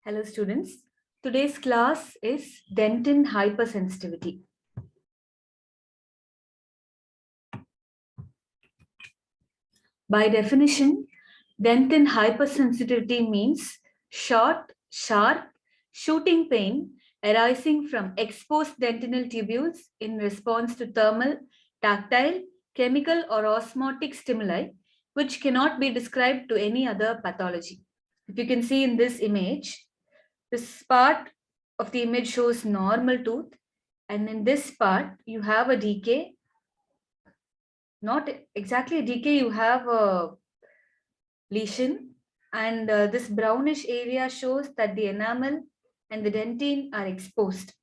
Hello students, today's class is Dentin Hypersensitivity. By definition, Dentin Hypersensitivity means short, sharp, shooting pain arising from exposed dentinal tubules in response to thermal, tactile, chemical or osmotic stimuli which cannot be described to any other pathology. If you can see in this image, this part of the image shows normal tooth, and in this part you have a decay. Not exactly a decay, you have a lesion, and this brownish area shows that the enamel and the dentin are exposed.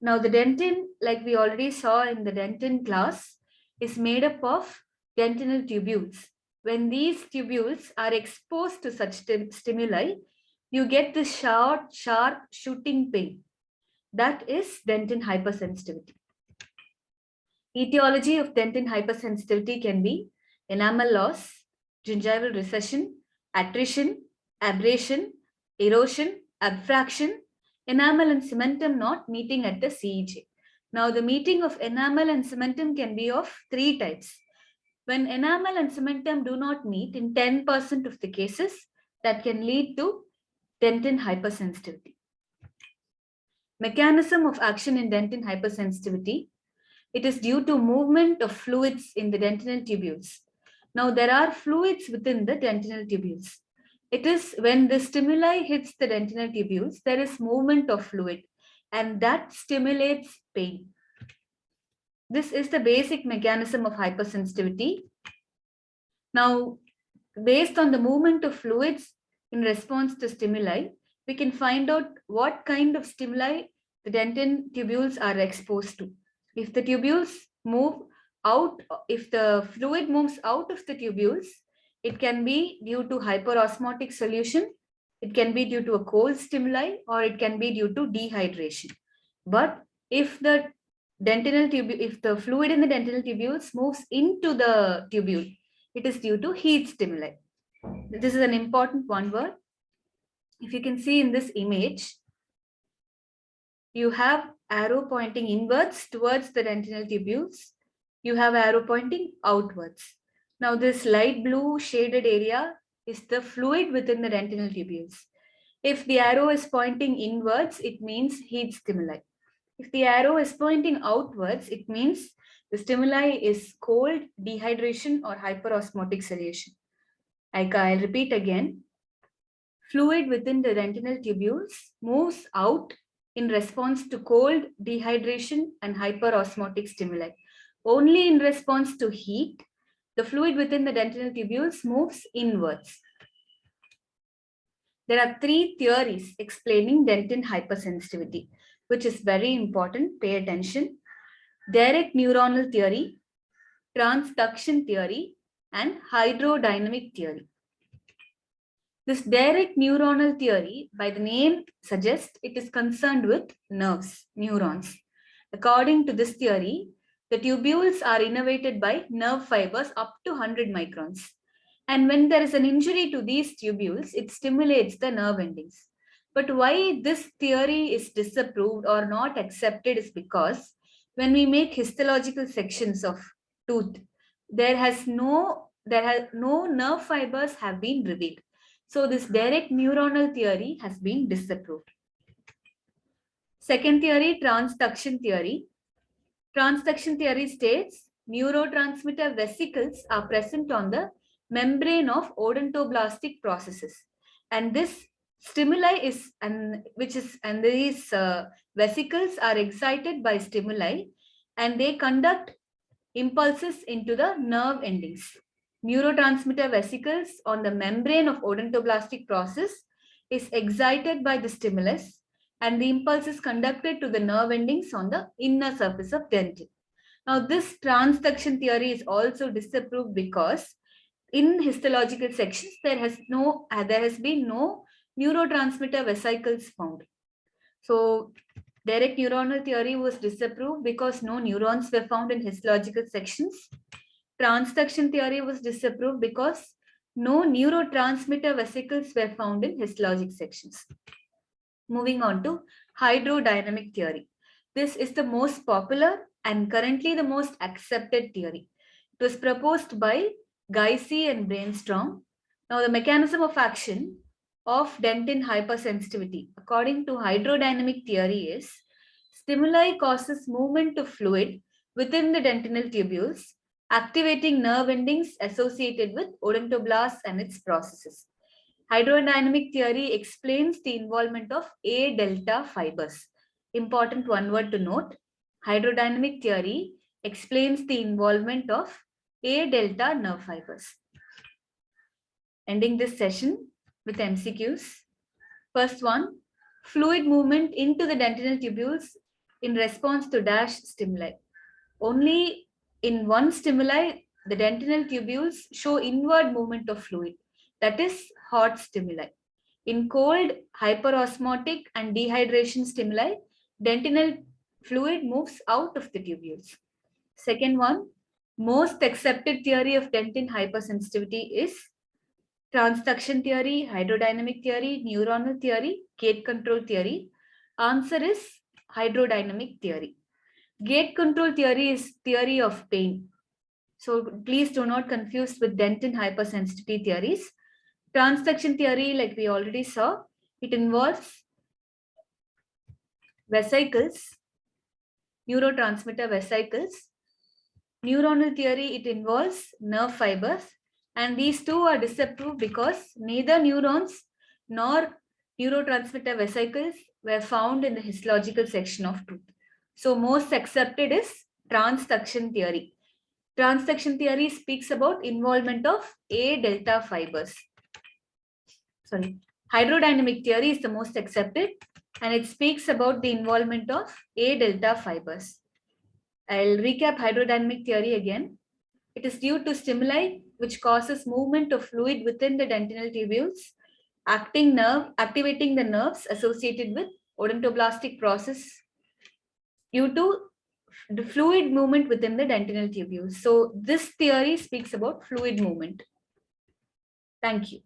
Now the dentin, like we already saw in the dentin class, is made up of dentinal tubules. When these tubules are exposed to such stimuli, you get this short, sharp shooting pain. That is dentin hypersensitivity. Etiology of dentin hypersensitivity can be enamel loss, gingival recession, attrition, abrasion, erosion, abfraction, enamel and cementum not meeting at the CEJ. Now, the meeting of enamel and cementum can be of three types. When enamel and cementum do not meet in 10% of the cases, that can lead to dentin hypersensitivity. Mechanism of action in dentin hypersensitivity. It is due to movement of fluids in the dentinal tubules. Now, there are fluids within the dentinal tubules. It is when the stimuli hits the dentinal tubules, there is movement of fluid, and that stimulates pain. This is the basic mechanism of hypersensitivity. Now, based on the movement of fluids in response to stimuli, we can find out what kind of stimuli the dentin tubules are exposed to. If the tubules move out, if the fluid moves out of the tubules, it can be due to hyperosmotic solution, it can be due to a cold stimuli, or it can be due to dehydration. But if the fluid in the dentinal tubules moves into the tubule, it is due to heat stimuli. This is an important one word. If you can see in this image, you have arrow pointing inwards towards the dentinal tubules. You have arrow pointing outwards. Now this light blue shaded area is the fluid within the dentinal tubules. If the arrow is pointing inwards, it means heat stimuli. If the arrow is pointing outwards, it means the stimuli is cold, dehydration, or hyperosmotic solution. I'll repeat again. Fluid within the dentinal tubules moves out in response to cold, dehydration, and hyperosmotic stimuli. Only in response to heat, the fluid within the dentinal tubules moves inwards. There are three theories explaining dentin hypersensitivity, which is very important. Pay attention. Direct neuronal theory, transduction theory, and hydrodynamic theory. This direct neuronal theory, by the name suggests, it is concerned with nerves, neurons. According to this theory, the tubules are innervated by nerve fibers up to 100 microns. And when there is an injury to these tubules, it stimulates the nerve endings. But why this theory is disapproved or not accepted is because when we make histological sections of tooth, there has no nerve fibers have been revealed. So this direct neuronal theory has been disapproved. Second theory, transduction theory. Transduction theory states neurotransmitter vesicles are present on the membrane of odontoblastic processes, and this stimuli is these vesicles are excited by stimuli, and they conduct impulses into the nerve endings. Neurotransmitter vesicles on the membrane of odontoblastic process is excited by the stimulus, and the impulse is conducted to the nerve endings on the inner surface of dentin. Now, this transduction theory is also disapproved because in histological sections there has been no neurotransmitter vesicles found. So direct neuronal theory was disapproved because no neurons were found in histological sections. Transduction theory was disapproved because No neurotransmitter vesicles were found in histologic sections. Moving on to hydrodynamic theory. This is the most popular and currently the most accepted theory. It was proposed by Geisy and Brainstorm. Now, the mechanism of action of dentin hypersensitivity, according to hydrodynamic theory, is stimuli causes movement of fluid within the dentinal tubules, activating nerve endings associated with odontoblasts and its processes. Hydrodynamic theory explains the involvement of A delta fibers. Important one word to note. Hydrodynamic theory explains the involvement of A delta nerve fibers. Ending this session with MCQs. First one, fluid movement into the dentinal tubules in response to dash stimuli. Only in one stimuli, the dentinal tubules show inward movement of fluid, that is hot stimuli. In cold, hyperosmotic and dehydration stimuli, dentinal fluid moves out of the tubules. Second one, most accepted theory of dentin hypersensitivity is transduction theory, hydrodynamic theory, neuronal theory, gate control theory. Answer is hydrodynamic theory. Gate control theory is theory of pain. So please do not confuse with dentin hypersensitivity theories. Transduction theory, like we already saw, it involves vesicles, neurotransmitter vesicles. Neuronal theory, it involves nerve fibers. And these two are disapproved because neither neurons nor neurotransmitter vesicles were found in the histological section of tooth. So most accepted is transduction theory. Transduction theory speaks about involvement of A delta fibers. Sorry, hydrodynamic theory is the most accepted and it speaks about the involvement of A delta fibers. I'll recap hydrodynamic theory again. It is due to stimuli which causes movement of fluid within the dentinal tubules, activating the nerves associated with odontoblastic process due to the fluid movement within the dentinal tubules. So this theory speaks about fluid movement. Thank you.